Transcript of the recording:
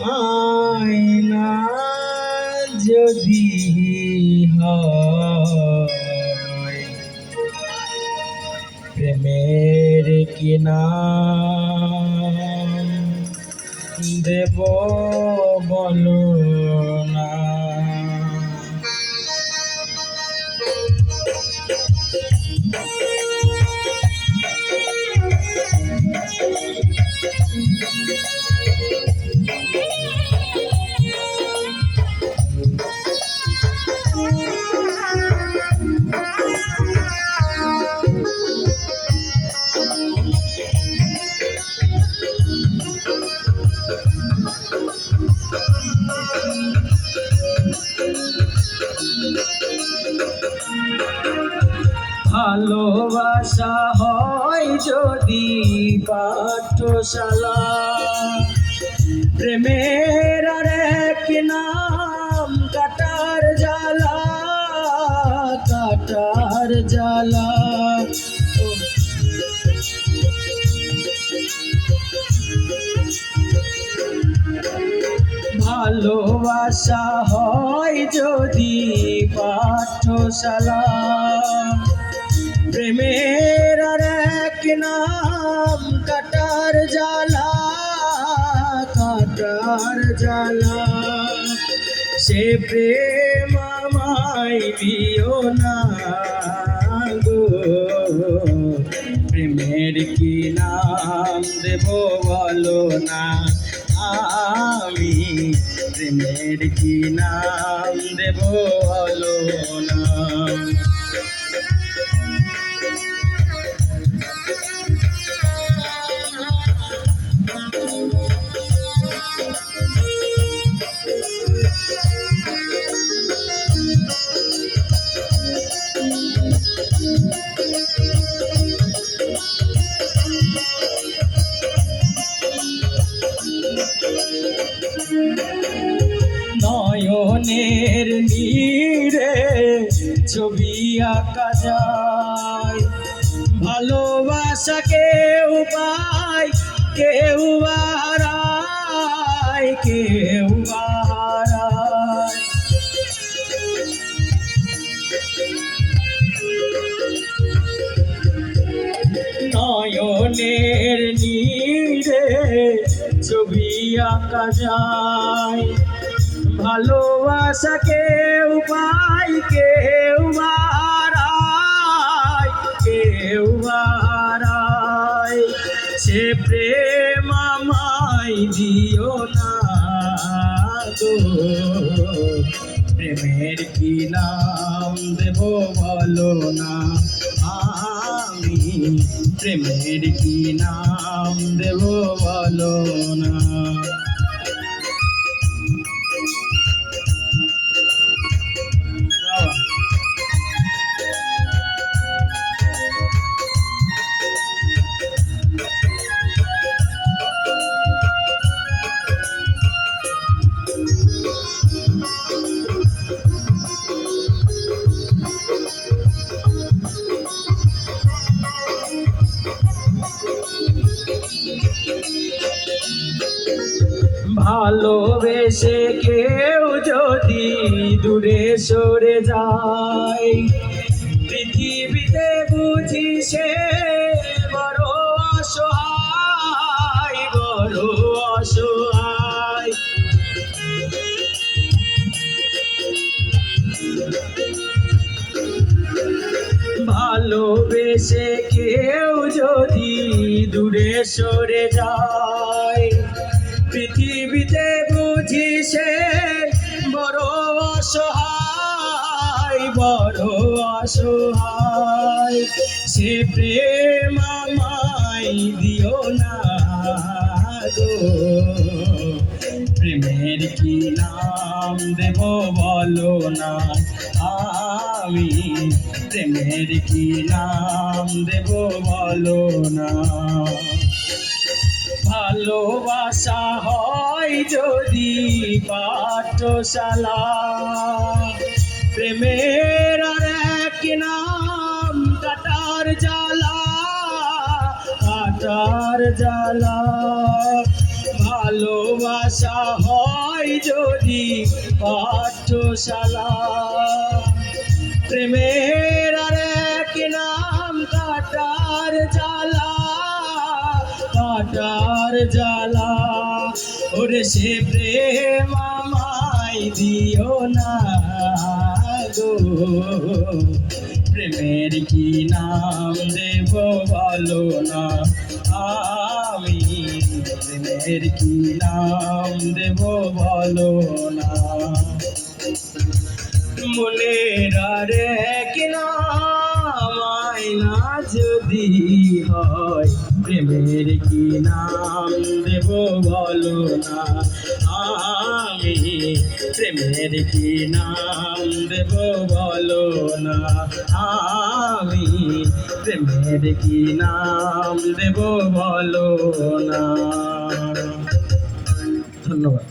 আয়না যদি হয় প্রেমের কি নাম দেব বলো না। ভালোবাসা হয় যদি পাঠশালা, প্রেমের আর এক নাম কাটার জ্বালা, কাটার জ্বালা। ভালোবাসা হয় যদি পাঠশালা, প্রেমের আর এক নাম কাটার জ্বালা, কাটার জ্বালা। সে প্রেম আমায় দিও না গো, প্রেমের কি নাম দেব বলো না। আমি প্রেমের কি নাম দেব বলো না। নয়নের নীরে ছবি আঁকা যায়, ভালোবাসা কেউ পায় কেউ হারায়, কেউ হারায়। নয়নের নীরে ছবি আঁকা যায়, ভালোবাসা কেউ পায় কেউ হারায়, কেউ হারায়। সে প্রেম আমায় দিও না গো, প্রেমের কি নাম দেব বলো না। আমি প্রেমের কি নাম দেব বলো না। ভালোবেসে কেউ যদি দূরে সরে যায়, পৃথিবীতে বুঝি সে বড় অসহায়, বড় অসহায়। ভালোবেসে কেউ যদি দূরে সরে যায়, পৃথিবীতে বুঝি সে বড় অসহায়, বড় অসহায়। সে প্রেম আমায় দিও না গো, প্রেমের কি নাম দেব বলো না। আমি প্রেমের কি নাম দেব বলো না। ভালোবাসা হয় যদি পাঠশালা, প্রেমের আর এক নাম কাটার জ্বালা, কাটার জ্বালা। ভালোবাসা হয় যদি পাঠশালা, প্রেমের আর এক নাম কাটার জ্বালা, কাটার জ্বালা। ওরে সে প্রেম আমায় দিও না গো, প্রেমের কি নাম দেব বলো না, আমি প্রেমের কি নাম দেব বলো না। মনের আর এক নাম আয়না যদি হয়, প্রেমের কি নাম দেব বলো না, আমি প্রেমের কি নাম দেব বলো না, আমি প্রেমের কি নাম দেব বলো না। ধন্যবাদ।